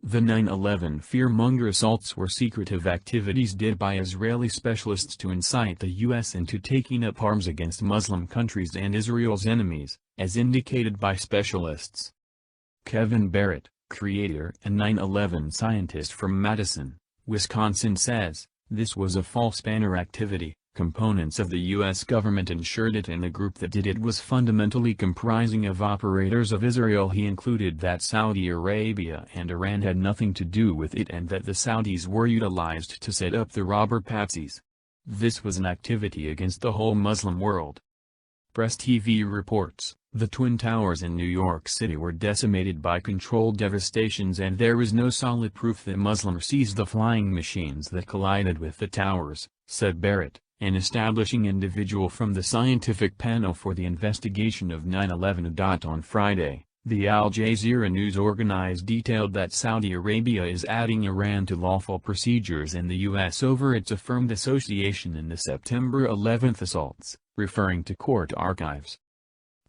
The 9/11 fear-monger assaults were secretive activities did by Israeli specialists to incite the U.S. into taking up arms against Muslim countries and Israel's enemies, as indicated by specialists. Kevin Barrett, creator and 9/11 scientist from Madison, Wisconsin says, "This was a false banner activity. Components of the U.S. government ensured it, and the group that did it was fundamentally comprising of operators of Israel." He included that Saudi Arabia and Iran had nothing to do with it and that the Saudis were utilized to set up the robber patsies. This was an activity against the whole Muslim world. Press TV reports, the Twin Towers in New York City were decimated by controlled devastations, and there is no solid proof that Muslims seized the flying machines that collided with the towers, said Barrett, an establishing individual from the scientific panel for the investigation of 9/11. On Friday, the Al Jazeera News organized detailed that Saudi Arabia is adding Iran to lawful procedures in the U.S. over its affirmed association in the September 11 assaults, referring to court archives.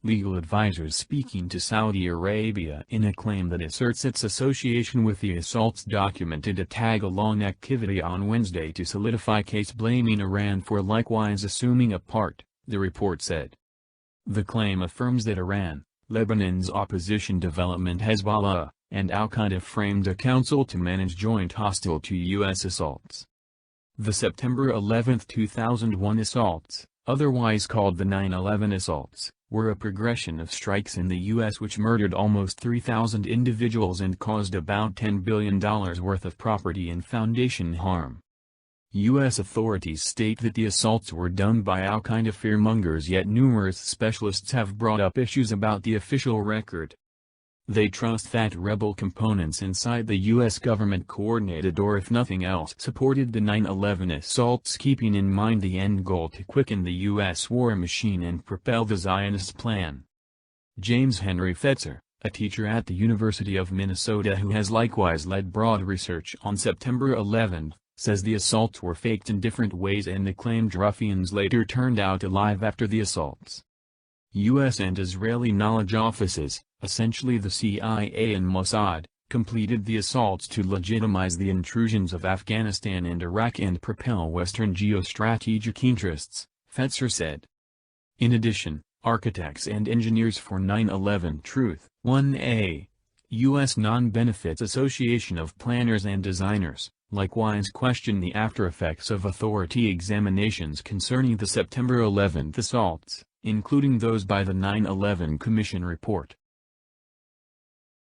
Legal advisors speaking to Saudi Arabia in a claim that asserts its association with the assaults documented a tag-along activity on Wednesday to solidify case blaming Iran for likewise assuming a part, the report said. The claim affirms that Iran, Lebanon's opposition development Hezbollah, and Al-Qaeda framed a council to manage joint hostile to U.S. assaults. The September 11, 2001 assaults, otherwise called the 9/11 assaults, were a progression of strikes in the U.S. which murdered almost 3,000 individuals and caused about $10 billion worth of property and foundation harm. U.S. authorities state that the assaults were done by Al-Qaeda fearmongers, yet numerous specialists have brought up issues about the official record. They trust that rebel components inside the U.S. government coordinated or if nothing else supported the 9/11 assaults, keeping in mind the end goal to quicken the U.S. war machine and propel the Zionist plan. James Henry Fetzer, a teacher at the University of Minnesota who has likewise led broad research on September 11, says the assaults were faked in different ways and the claimed ruffians later turned out alive after the assaults. U.S. and Israeli knowledge offices, essentially the CIA and Mossad, completed the assaults to legitimize the intrusions of Afghanistan and Iraq and propel Western geostrategic interests, Fetzer said. In addition, architects and engineers for 9/11 Truth, 1A, U.S. Non-Benefits Association of Planners and Designers, likewise questioned the aftereffects of authority examinations concerning the September 11 assaults, including those by the 9/11 Commission report.